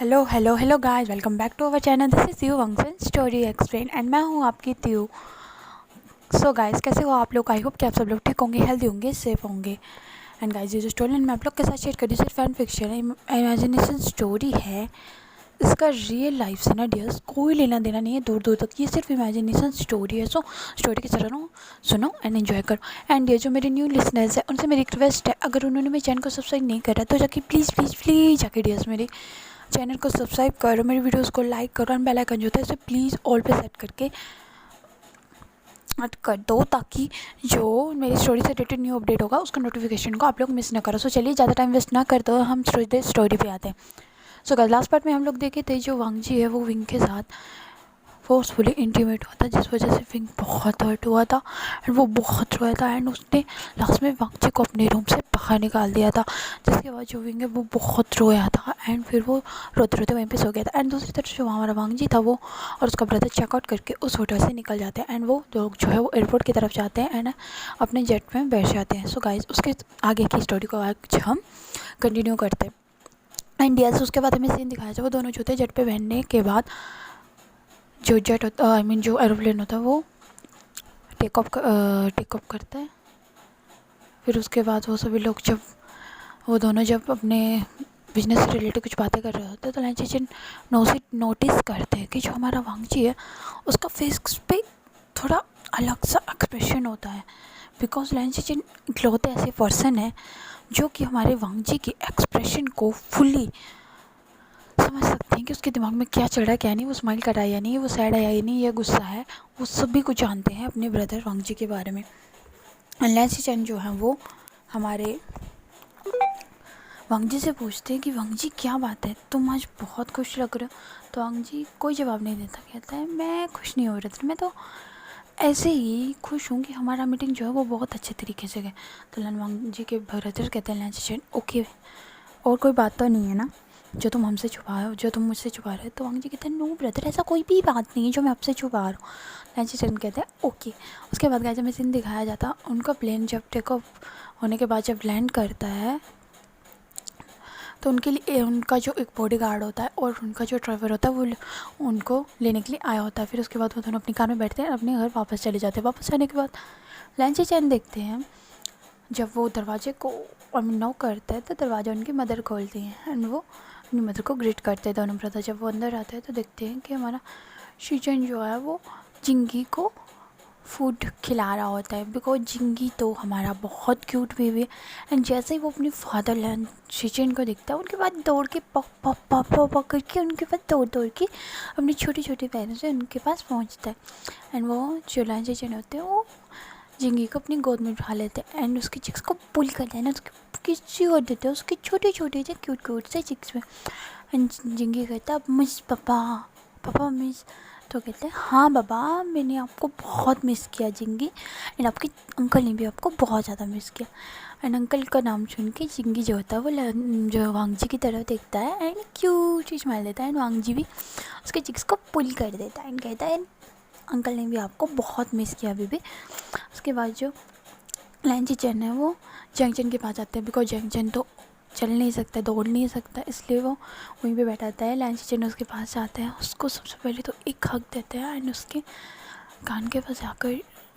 Hello hello hello guys, welcome back to our channel. This is you वंगसन story explain and मैं हूँ आपकी त्यू। So guys, कैसे हो आप लोग? आई होप कि आप सब लोग ठीक होंगे, हेल्दी होंगे, सेफ होंगे। एंड गाइस, ये जो स्टोरी मैं आप लोग के साथ शेयर कर रही हूँ सिर्फ फैन फिक्शन है, इमेजिनेशन स्टोरी है। इसका रियल लाइफ से ना डियर्स कोई लेना देना नहीं है, दूर दूर तक। ये सिर्फ इमेजिनेशन स्टोरी है। सो स्टोरी की तरह सुनो एंड एंजॉय करो। एंड ये जो मेरे न्यू लिसनर्स है उनसे मेरी रिक्वेस्ट है, अगर उन्होंने मेरे चैनल को सब्सक्राइब नहीं करा तो जाके प्लीज़ प्लीज़ प्लीज़ जाके डियर्स मेरे चैनल को सब्सक्राइब करो, मेरी वीडियोस को लाइक करो एंड बेल आइकन जो होता है उसे प्लीज़ ऑल पे सेट करके ऐड कर दो, ताकि जो मेरी स्टोरी से रिलेटेड न्यू अपडेट होगा उसका नोटिफिकेशन को आप लोग मिस ना करो। सो चलिए ज़्यादा टाइम वेस्ट ना करते हो, हम स्टोरी पे आते हैं। सो गाइस, लास्ट पार्ट में हम लोग देखे थे जो वांगजी है वो विंग के साथ फोर्सफुली इंटीमेट हुआ था, जिस वजह से विंग बहुत हर्ट हुआ था एंड वो बहुत रोया था। एंड उसने लास्ट में वांगजी को अपने रूम से बाहर निकाल दिया था, जिसके बाद जो विंग है वो बहुत रोया था एंड फिर वो रोते रोते वहीं पे सो गया था। एंड दूसरी तरफ जो हमारा वांगजी था वो और उसका ब्रदर चेकआउट करके उस होटल से निकल जाते हैं एंड वो लोग जो है वो एयरपोर्ट की तरफ जाते हैं एंड अपने जेट में बैठ जाते हैं। सो गाइस, उसके आगे की स्टोरी को आज हम कंटिन्यू करते हैं। एंड यस, उसके बाद हमें सीन दिखाया जाए वो दोनों जो थे जेट पे बैठने के बाद जो जेट होता जो एरोप्लेन होता है वो टेक ऑफ करता है। फिर उसके बाद वो सभी लोग वो दोनों जब अपने बिजनेस से रिलेटेड कुछ बातें कर रहे होते हैं तो लैन चेचन नोटिस करते हैं कि जो हमारा वांगजी है उसका फेस पे थोड़ा अलग सा एक्सप्रेशन होता है। बिकॉज लैन चेचन इकलौते ऐसे पर्सन है जो कि हमारे वांगजी के एक्सप्रेशन को फुली समझ सकते हैं कि उसके दिमाग में क्या चल रहा है क्या नहीं, वो स्माइल कर रहा है या नहीं, वो सैड है या नहीं, या गुस्सा है। वो सभी कुछ जानते हैं अपने ब्रदर वांगजी के बारे में। लैंसी चैन जो है वो हमारे वांगजी से पूछते हैं कि वांगजी क्या बात है, तुम आज बहुत खुश लग रहे हो। तो वांगजी कोई जवाब नहीं देता, कहता है मैं खुश नहीं हो रहा था, मैं तो ऐसे ही खुश हूँ कि हमारा मीटिंग जो है वो बहुत अच्छे तरीके से गया। तो लन वांगजी के ब्रदर कहते हैं लैंसी चैन ओके, और कोई बात तो नहीं है ना जो तुम हमसे छुपा हो, जो तुम मुझसे छुपा रहे हो। तो वांगजी कहते हैं नो ब्रदर, ऐसा कोई भी बात नहीं है जो मैं आपसे छुपा रहा हूँ। लैंसी चैन कहते हैं ओके। उसके बाद गाइस हमें सीन दिखाया जाता उनका प्लेन जब टेक ऑफ होने के बाद जब लैंड करता है तो उनके लिए उनका जो एक बॉडी गार्ड होता है और उनका जो ड्राइवर होता है वो उनको लेने के लिए आया होता है। फिर उसके बाद वो दोनों अपनी कार में बैठते हैं और अपने घर वापस चले जाते हैं। वापस आने के बाद लैंसी चैन देखते हैं जब वो दरवाजे को नॉक करते हैं तो दरवाज़ा उनकी मदर खोलती हैं एंड वो अपनी मदर को ग्रीट करते हैं दोनों ब्रदर। जब वो अंदर आते हैं तो देखते हैं कि हमारा शीचन जो है वो जिंगी को फूड खिला रहा होता है। बिकॉज जिंगी तो हमारा बहुत क्यूट बेबी है। एंड जैसे ही वो अपने फादर लैंड शीचन को देखता है उनके बाद दौड़ के पक पक पक पक पक करके उनके पास दौड़ दौड़ के अपनी छोटी छोटी पैरों से उनके पास पहुंचता है। एंड वो जो लैंड शीचन होते हैं वो जिंगी को अपनी गोद में उठा लेते हैं एंड उसकी चिक्स को पुल करते हैं ना, उसकी किसी और देते हैं उसके छोटे छोटे से क्यूट क्यूट से चिक्स में। एंड जिंगी कहता है मिस पापा, पापा मिस। तो कहते हैं हाँ बाबा, मैंने आपको बहुत मिस किया जिंगी, एंड आपके अंकल ने भी आपको बहुत ज़्यादा मिस किया। एंड अंकल का नाम सुन के जिंगी जो होता है वो जो वांगजी की तरफ देखता है एंड क्यूट स्माइल देता है एंड वांगजी भी उसके चिक्स को पुल कर देता है एंड कहता है अंकल ने भी आपको बहुत मिस किया बेबी। उसके बाद जो लैंची चैन है वो जंक्शन के पास जाते हैं। बिकॉज जंक्शन तो चल नहीं सकता, दौड़ नहीं सकता, इसलिए वो वहीं पे बैठा था है। लैंची चैन उसके पास जाते हैं, उसको सबसे पहले तो एक हक देते हैं एंड उसके कान के पास जाकर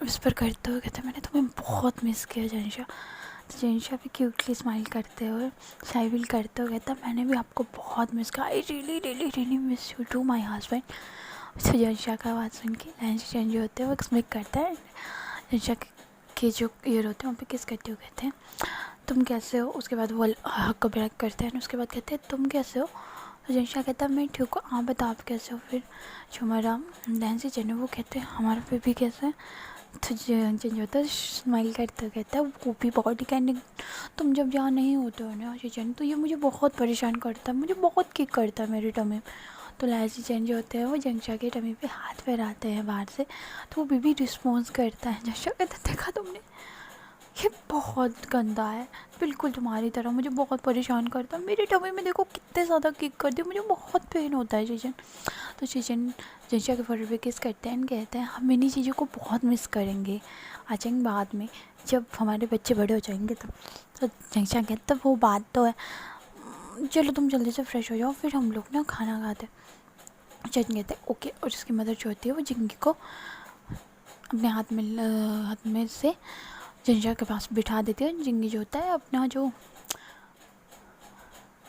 विस्पर करते हुए कहते हैं मैंने तुम्हें बहुत मिस किया जेंशा। तो जेंशा भी क्यूटली स्माइल करते हुए शाइविल करते हुए कहता है मैंने भी आपको बहुत मिस किया, I really really really miss you too my husband. तो जेंशा का बात सुन के लैंची चैन जो होते हैं वो स्मिक करता है। जेंशा के जो ईयर होते हैं वहाँ पे किस करते हुए कहते हैं तुम कैसे हो। उसके बाद वो हक को ब्रेक करते हैं। उसके बाद कहते हैं तुम कैसे हो। तो जेंशा कहता है मैं ठीक हूँ, आप बताओ आप कैसे हो। फिर जो हमारा लैंसी चैन है वो कहते हैं हमारा बेबी कैसे है। तो चेंज होता है स्माइल करते कहता है वो भी बॉडी कैंडिंग, तुम जब यहाँ नहीं होते हो ना चैन तो ये मुझे बहुत परेशान करता है, मुझे बहुत किक करता है मेरी टमी। तो लैंसी चैन जो होते हैं वो जेंशा के टमी पे हाथ फहराते हैं बाहर से, तो वो बेबी रिस्पॉन्स करता है। जेंशा कहता है देखा तुमने, ये बहुत गंदा है, बिल्कुल तुम्हारी तरह मुझे बहुत परेशान करता है, मेरी टमी में देखो कितने ज़्यादा किक कर दिया, मुझे बहुत पेन होता है चीज़न। तो चीज़न जेंशा के फोटो पे किस करते हैं कहते हैं हम इन्हीं चीज़ों को बहुत मिस करेंगे, आ जाएंगे बाद में जब हमारे बच्चे बड़े हो जाएंगे तब। तो जेंशा कहता है वो बात तो है चलो तुम जल्दी से फ्रेश हो जाओ, फिर हम लोग ना खाना खाते। जन कहते ओके, और उसकी मदर जो होती है वो जिंगी को अपने हाथ में से जिंजा के पास बिठा देती है। जिंगी जो होता है अपना जो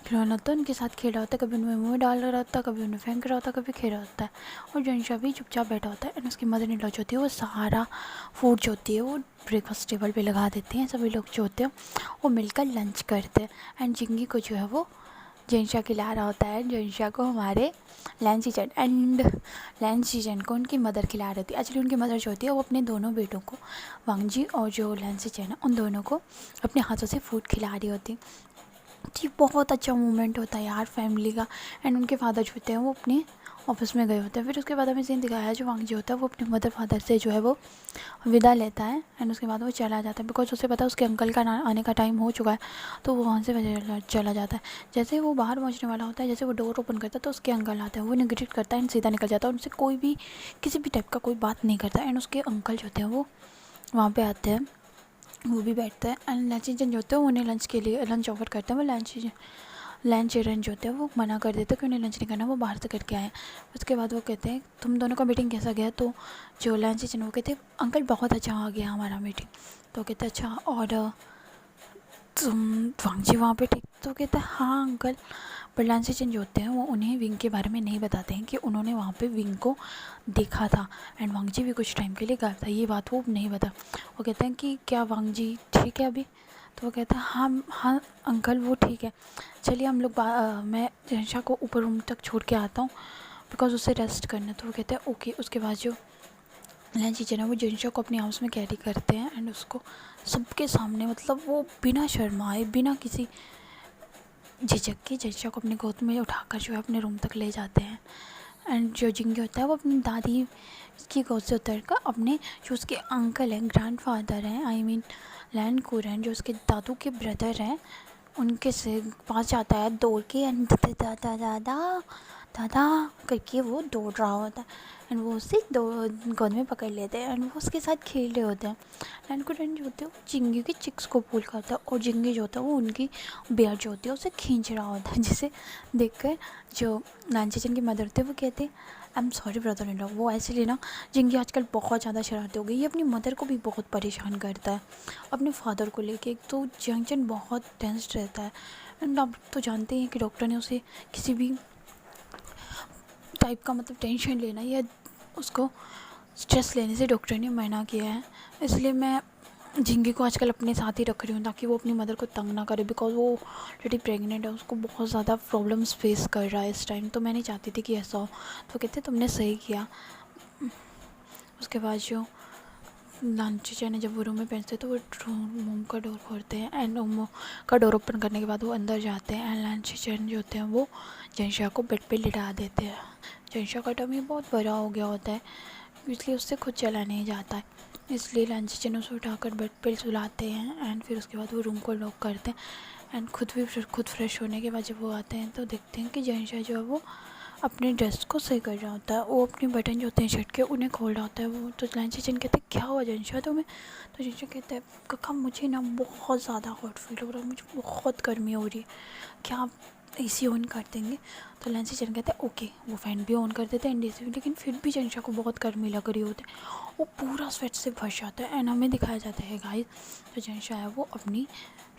खिलौना होता है उनके साथ खेल रहा होता है, कभी उनमें मुँह डाल रहा होता है, कभी उन्हें फेंक रहा होता है, कभी खेल रहा होता है। और जंशा भी चुपचाप बैठा होता है। एंड उसकी मदर इन लॉ जो होती है वो सारा फूड जो होती है वो ब्रेकफास्ट टेबल पे लगा देती हैं। सभी लोग जो होते हैं वो मिलकर लंच करते हैं। एंड जिंगी को जो है वो जंशा खिला रहा होता है, जंशा को हमारे लैंस सीजन को उनकी मदर खिला रही होती है। एक्चुअली उनकी मदर जो होती है वो अपने दोनों बेटों को, वांगजी और जो लैंस सीजन है, उन दोनों को अपने हाथों से फूड खिला रही होती। जी बहुत अच्छा मोमेंट होता है यार फैमिली का। एंड उनके फादर जो होते हैं वो अपने ऑफिस में गए होते हैं। फिर उसके बाद हमें सीन दिखाया है जो वांगजी होता है वो अपने मदर फादर से जो है वो विदा लेता है। एंड उसके बाद वो चला जाता है, बिकॉज उसे पता है उसके अंकल का आने का टाइम हो चुका है, तो वो वहाँ से चला जाता है। जैसे वो बाहर पहुँचने वाला होता है, जैसे वो डोर ओपन करता है तो उसके अंकल आते हैं, वो निगेटिव करता है एंड सीधा निकल जाता है। उनसे कोई भी किसी भी टाइप का कोई बात नहीं करता। एंड उसके अंकल जो होते हैं वो वहाँ पे आते हैं, वो भी बैठते हैं। एंड लंच जो होते हैं उन्हें लंच के लिए लंच ऑफर करते हैं। वो लंच अरेंज होते हैं, वो मना कर देते हैं कि उन्हें लंच नहीं करना, वो बाहर से करके आए हैं। उसके बाद वो कहते हैं तुम दोनों का मीटिंग कैसा गया? तो जो लंच वो कहते हैं अंकल बहुत अच्छा आ गया हमारा मीटिंग। तो कहते हैं अच्छा, और तुम वांगजी वहाँ पे ठीक? तो कहते हैं हाँ अंकल। पर लंच जो होते हैं वो उन्हें विंग के बारे में नहीं बताते हैं कि उन्होंने वहाँ पे विंग को देखा था। एंड वांगजी भी कुछ टाइम के लिए गायब था, ये बात वो नहीं बता। वो कहते हैं कि क्या वांगजी ठीक है अभी? तो वो कहता है हाँ हाँ अंकल वो ठीक है, चलिए हम लोग मैं जंशा को ऊपर रूम तक छोड़ के आता हूँ, बिकॉज उसे रेस्ट करना है। तो वो कहता है ओके। उसके बाद जो लंच जो है वो जंशा को अपने हाउस में कैरी करते हैं एंड उसको सबके सामने, मतलब वो बिना शर्माए बिना किसी झिझक के जंशा को अपनी गोद में उठाकर जो है अपने रूम तक ले जाते हैं। एंड जो जिंगी होता है वो अपनी दादी की गोद से उतर कर अपने जो उसके अंकल हैं, ग्रैंडफादर हैं, आई मीन लैंड हैं, जो उसके दादू के ब्रदर हैं, उनके से पास जाता है दौड़ के। एंड दादा दादा दादा करके वो दौड़ रहा होता है। एंड वो उसे गोद में पकड़ लेते हैं एंड वो उसके साथ खेल रहे होते हैं। लैंड जो होते हैं वो जिंगी की चिक्स को पुल करता है, और जिंगी जो होता है वो उनकी बियर जो होती है उसे खींच रहा होता है, जिसे देखकर जो नानचीचन की मदर होती है वो कहते हैं I am sorry brother in law. वो ऐसे ना जिंगी आजकल बहुत ज़्यादा शरारती हो गई, ये अपनी मदर को भी बहुत परेशान करता है अपने फादर को लेके। एक तो जंक्शन बहुत टेंस रहता है। एंड आप तो जानते हैं कि डॉक्टर ने उसे किसी भी टाइप का मतलब टेंशन लेना या उसको स्ट्रेस लेने से डॉक्टर ने मना किया है। इसलिए मैं जिंगी को आजकल अपने साथ ही रख रही हूँ ताकि वो अपनी मदर को तंग ना करे, बिकॉज वो ऑलरेडी प्रेग्नेंट है, उसको बहुत ज़्यादा प्रॉब्लम्स फेस कर रहा है इस टाइम। तो मैं नहीं चाहती थी कि ऐसा हो। तो कहते तुमने सही किया। उसके बाद जो लांची ने जब वो रूम में पहुंचते तो वो रूम का डोर खोलते हैं एंड रूम का डोर ओपन करने के बाद वो अंदर जाते हैं। एंड लांची जो होते हैं वो जंशा को बेड पे लिटा देते हैं। जंशा का टमी बहुत बड़ा हो गया होता है, इसलिए उससे खुद चला नहीं जाता है, इसलिए लांची उसे उठाकर बेड पे सुलाते हैं। एंड फिर उसके बाद वो रूम को लॉक करते हैं। एंड खुद फ्रेश होने के बाद जब वो आते हैं तो देखते हैं कि जंशा जो है वो अपने ड्रेस को सही कर रहा होता है। वो अपने बटन जो होते हैं शर्ट के उन्हें खोल रहा होता है। वो तो लांचीचन कहते हैं क्या हुआ जंशा तुम्हें? तो जंशा कहता है कक्का मुझे ना बहुत ज़्यादा हॉट फील हो रहा है, मुझे बहुत गर्मी हो रही है, क्या आप AC ऑन कर देंगे? तो लांचीचन कहता है ओके। वो फ़ैन भी ऑन कर देते हैं एंड AC भी, लेकिन फिर भी जंशा को बहुत गर्मी लग रही होती है। वो पूरा स्वेट से फंस जाता है एंड हमें दिखाया जाता है गाइस जो जंशा है वो अपनी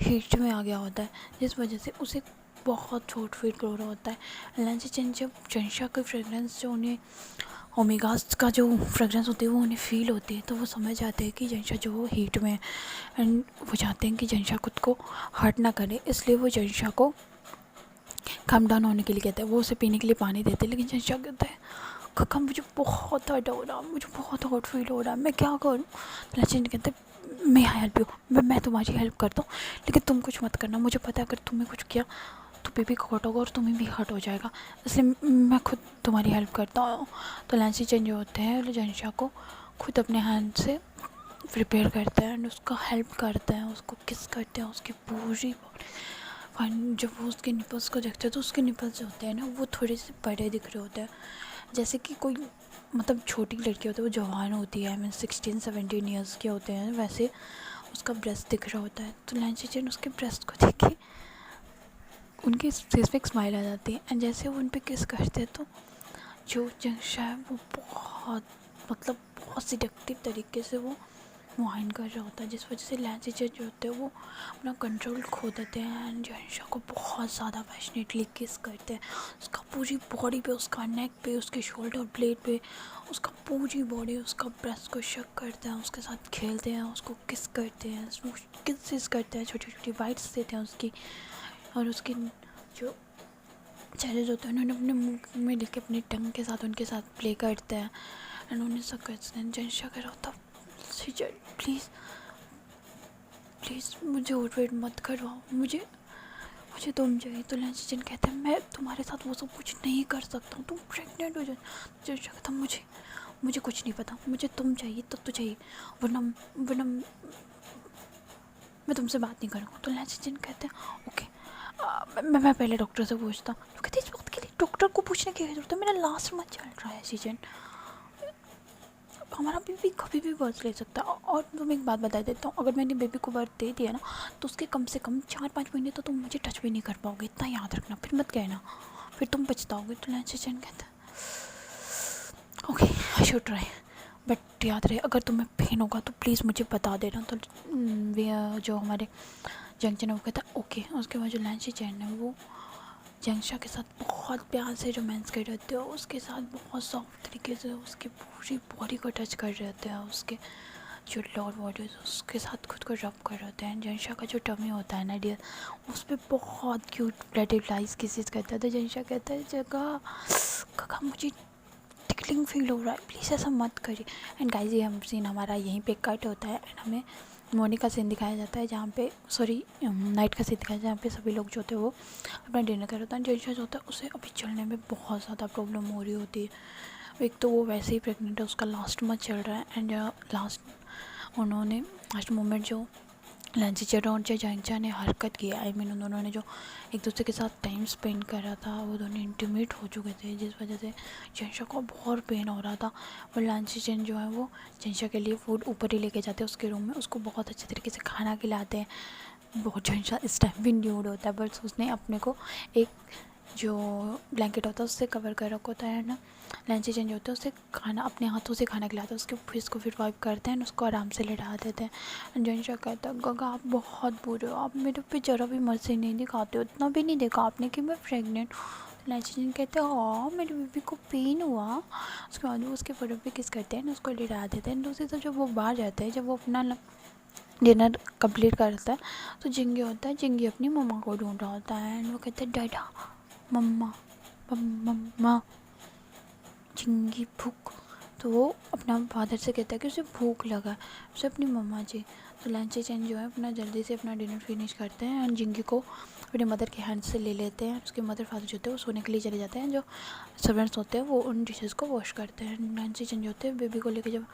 हीट में आ गया होता है, जिस वजह से उसे बहुत हॉट फील हो रहा होता है। लांचीचन जब जंशा की फ्रेगरेंस जो उन्हें ओमेगास का जो फ्रेगरेंस होती है वो उन्हें फील होती है, तो वो समझ जाते हैं कि जंशा जो वो हीट में है। एंड वो चाहते हैं कि जंशा खुद को हर्ट ना करे, इसलिए वो जंशा को कम डाउन होने के लिए कहते हैं। वो उसे पीने के लिए पानी देते हैं, लेकिन जंशा कहता है कक्का मुझे बहुत हर्ट हो रहा, मुझे बहुत हॉट फील हो रहा है, मैं क्या करूँ? तो लांचीचन कहते हैं मैं हेल्प यू, मैं तुम्हारी हेल्प करता हूँ, लेकिन तुम कुछ मत करना, मुझे पता है अगर तुमने कुछ किया तो बेबी को हर्ट होगा और तुम्हें भी हर्ट हो जाएगा, इसलिए मैं खुद तुम्हारी हेल्प करता हूँ। तो लांचीचन जो होते हैं जंशा को खुद अपने हैंड से प्रिपेयर करते हैं एंड उसका हेल्प करते हैं, उसको किस करते हैं उसकी पूरी बॉडी। जब वो उसके निपल्स को देखते हैं तो उसके निपल्स जो होते हैं ना वो थोड़े से बड़े दिख रहे होते हैं, जैसे कि कोई मतलब छोटी लड़की होती है वो जवान होती है, मीन 16-17 ईयर्स के होते हैं, वैसे उसका ब्रेस्ट दिख रहा होता है। तो लांचीचन उसके ब्रेस्ट को देख के उनके फेस पे एक स्माइल आ जाती है एंड जैसे वो उन पे किस करते हैं तो जो जंशा है वो बहुत सिडक्टिव तरीके से वो वाइन कर रहा होता है, जिस वजह से लैंसी जो होते हैं वो अपना कंट्रोल खो देते हैं एंड जंशा को बहुत ज़्यादा पैशनेटली किस करते हैं। उसका पूरी बॉडी पे, उसका नेक पे, उसके शोल्डर ब्लेड पे, उसका पूरी बॉडी, उसका ब्रेस्ट को शक करते हैं, उसके साथ खेलते हैं, उसको किस करते हैं, किस करते हैं, छोटी छोटी बाइट्स देते हैं उसकी, और उसके जो चेहरे होते हैं उन्होंने अपने मुंह में लेके अपनी टंग के साथ उनके साथ प्ले करते हैं एंड उन्हें सब करते हैं। जंशा कह रहा होता प्लीज़ प्लीज़ मुझे वेट मत करवाओ, मुझे मुझे तुम चाहिए। तो लैंसी कहते हैं मैं तुम्हारे साथ वो सब कुछ नहीं कर सकता हूँ, तुम प्रेग्नेंट हो जाए। जंशा कहता मुझे कुछ नहीं पता, मुझे तुम चाहिए तो चाहिए, वरना मैं तुमसे बात नहीं करूँगा। तो लैंसी कहते हैं ओके, मैं पहले डॉक्टर से पूछता हूँ। तो कहते इस बात के लिए डॉक्टर को पूछने की जरूरत है, मेरा लास्ट मंथ चल रहा है सीजन, हमारा बेबी कभी भी बर्थ ले सकता है। और मैं एक बात बता देता हूँ, अगर मैंने बेबी को बर्थ दे दिया ना तो उसके कम से कम 4-5 महीने तो तुम मुझे टच भी नहीं कर पाओगे, इतना याद रखना, फिर मत कहना, फिर तुम पछताओगे। तो लैंसी कहता है okay I should try, but याद रहे अगर तुम्हें पेन होगा तो प्लीज़ मुझे बता देना। तो जो हमारे जंक्शन है वो कहता है ओके। उसके बाद जो लैंसी चैन है वो जंक्शा के साथ बहुत प्यार से रोमांस कर रहे थे, उसके साथ बहुत सॉफ्ट तरीके से उसकी पूरी बॉडी को टच कर रहे थे, उसके जो लोअर बॉडी उसके साथ खुद को रब कर रहे थे। एंड जंशा का जो टमी होता है ना डियर, उस पर बहुत क्यूट ब्लडी फ्लाइज किसेस करता है। तो जंशा कहता है जगह काका मुझे टिकलिंग फील हो रहा है, प्लीज़ ऐसा मत करिए। एंड गाइस ये हम सीन हमारा यहीं पे कट होता है एंड हमें मॉर्निंग का सीन दिखाया जाता है जहाँ पे नाइट का सीन दिखाया जहाँ पे सभी लोग जो होते हैं वो अपना डिनर कर होता है। जंशा जो होता है उसे अभी चलने में बहुत ज़्यादा प्रॉब्लम हो रही होती है। एक तो वो वैसे ही प्रेग्नेंट है, उसका लास्ट मंथ चल रहा है एंड लास्ट मोमेंट जो लंच चढ़ा और जंशा ने हरकत की, आई मीन उन्होंने जो एक दूसरे के साथ टाइम स्पेंड करा था वो दोनों इंटीमेट हो चुके थे, जिस वजह से जंशा को बहुत पेन हो रहा था। और लांची चैन जो है वो जंशा के लिए फूड ऊपर ही लेके जाते हैं उसके रूम में, उसको बहुत अच्छे तरीके से खाना खिलाते हैं। बहुत जंशा इस टाइम भी न्यूड होता है, बट उसने अपने को एक जो ब्लैंकेट होता है उससे कवर कर रखा होता है ना। लंच चेंज होता है उससे खाना अपने हाथों से खाना खिलाता है, उसके फेस को फिर वाइप करते हैं, उसको आराम से लेटा देते हैं। जंशा कहता है गगा आप बहुत बुरे हो, आप मेरे पे ज़रा भी मर्जी नहीं दिखाते हो, इतना भी नहीं देखा आपने कि मैं प्रेग्नेंट। लंच चेंज कहते हैं हाँ मेरे बेबी को पेन हुआ। उसके बाद वो उसके फोटो पे किस करते हैं, उसको लेटा देते हैं। दूसरी तरफ जब वो बाहर जाते हैं, जब वो अपना डिनर कंप्लीट करता है तो जिंगी होता है, जिंगी अपनी मम्मा को ढूंढ रहा होता है एंड वो कहते हैं डैडा मम्मा मम्मा जिंगी भूख। तो वो अपना फादर से कहता है कि उसे भूख लगा है, उसे अपनी मम्मा जी। तो लंच चैन जो है अपना जल्दी से अपना डिनर फिनिश करते हैं एंड जिंगी को अपने मदर के हैंड से ले लेते हैं। उसके मदर फादर जो होते हैं वो सोने के लिए चले जाते हैं, जो सर्वेंट्स होते हैं वो उन डिशेज़ को वॉश करते हैं। लंच चैन जो होते हैं बेबी को लेकर जब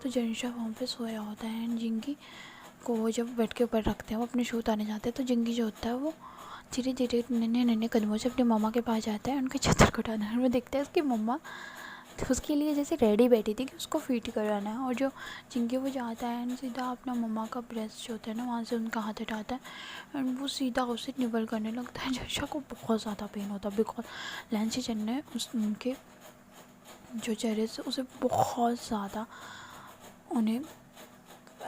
तो जंशा वहाँ पे सोया होता है एंड जिंगी को वो जब बेड के ऊपर रखते हैं वो अपने शू उतारने जाते हैं। तो जिंगी जो होता है वो धीरे धीरे नन्हे नन्हे कदमों से अपनी मम्मा के पास जाता है, उनके चादर को उठाना है। वो देखता है उसकी मम्मा तो उसके लिए जैसे रेडी बैठी थी कि उसको फीड कराना है, और जो जिंगी वो जाता है एंड सीधा अपना मम्मा का ब्रेस्ट जो होता है ना वहाँ से उनका हाथ हटाता है एंड वो सीधा उसे निबल करने लगता है। जंशा को बहुत ज़्यादा पेन होता है बिकॉज लैंसी चैन ने उनके जो चेहरे से उसे बहुत ज़्यादा उन्हें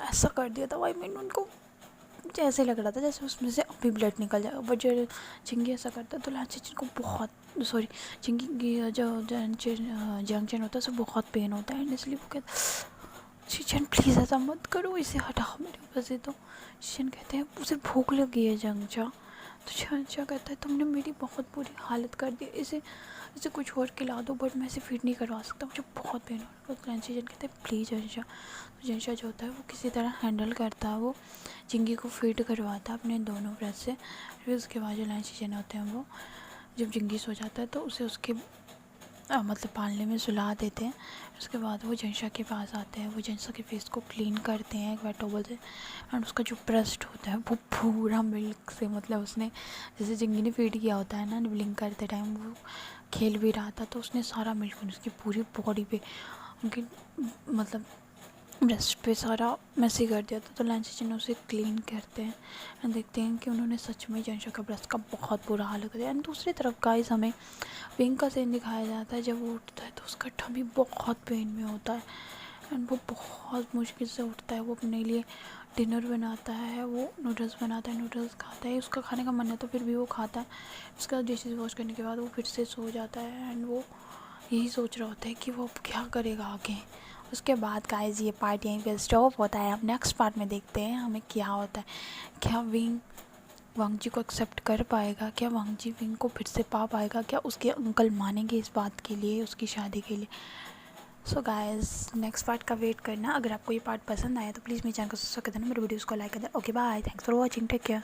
ऐसा कर दिया था, आई मीन उनको ऐसे लग रहा था जैसे उसमें से अभी ब्लड निकल जाएगा। बट जो चिंगी ऐसा करता है तो लंच को बहुत चिंगी की जो जंक्शन होता है उसे बहुत पेन होता है, इसलिए वो कहते चिचन प्लीज़ ऐसा मत करो, इसे हटाओ मेरे ऊपर से। तो चिचन कहते हैं उसे भूख लगी है जंगचा। तो जंगचा कहता है तुमने मेरी बहुत बुरी हालत कर दी, इसे इसे कुछ और खिला दो, बट मैं इसे फीड नहीं करवा सकता, मुझे बहुत पेन हो रहा है। तो लंच कहते हैं प्लीज़ जंगचा। तो जंगचा जो होता है वो किसी तरह हैंडल करता है, वो चिंगी को फीड करवाता है अपने दोनों ब्रेस्ट से। फिर उसके बाद जो लंच होते हैं वो जब जिंगी सो जाता है तो उसे उसके मतलब पालने में सुला देते हैं। उसके बाद वो जंशा के पास आते हैं, वो जंशा के फेस को क्लीन करते हैं एक वेट टॉवल से एंड उसका जो ब्रेस्ट होता है वो पूरा मिल्क से, मतलब उसने जैसे जिंगी ने फीड किया होता है ना निबलिंग करते टाइम, वो खेल भी रहा था तो उसने सारा मिल्क उसकी पूरी बॉडी पे उनकी मतलब ब्रेस्ट पे सारा मैसी कर दिया था। तो लैंसिचन उसे क्लीन करते हैं एंड देखते हैं कि उन्होंने सच में जंशा का ब्रेस्ट का बहुत बुरा हाल कर दिया। एंड दूसरी तरफ गाइस हमें विंग का सीन दिखाया जाता है। जब वो उठता है तो उसका टमी बहुत पेन में होता है एंड वो बहुत मुश्किल से उठता है। वो अपने लिए डिनर बनाता है, वो नूडल्स बनाता है, नूडल्स खाता है। उसका खाने का मन है तो फिर भी वो खाता है। उसका डिशेज वॉश करने के बाद वो फिर से सो जाता है एंड वो यही सोच रहा होता है कि वो अब क्या करेगा आगे। उसके बाद गाइस ये पार्ट यहीं पे स्टॉप होता है। अब नेक्स्ट पार्ट में देखते हैं हमें क्या होता है। क्या विंग वांगजी को एक्सेप्ट कर पाएगा? क्या वांगजी विंग को फिर से पा पाएगा? क्या उसके अंकल मानेंगे इस बात के लिए, उसकी शादी के लिए? सो गाइस नेक्स्ट पार्ट का वेट करना। अगर आपको ये पार्ट पसंद आया तो प्लीज़ मेरे चैनल को सब्सक्राइब कर देना, मेरे वीडियोज़ को लाइक कर देना। Okay bye, thanks for watching, take care.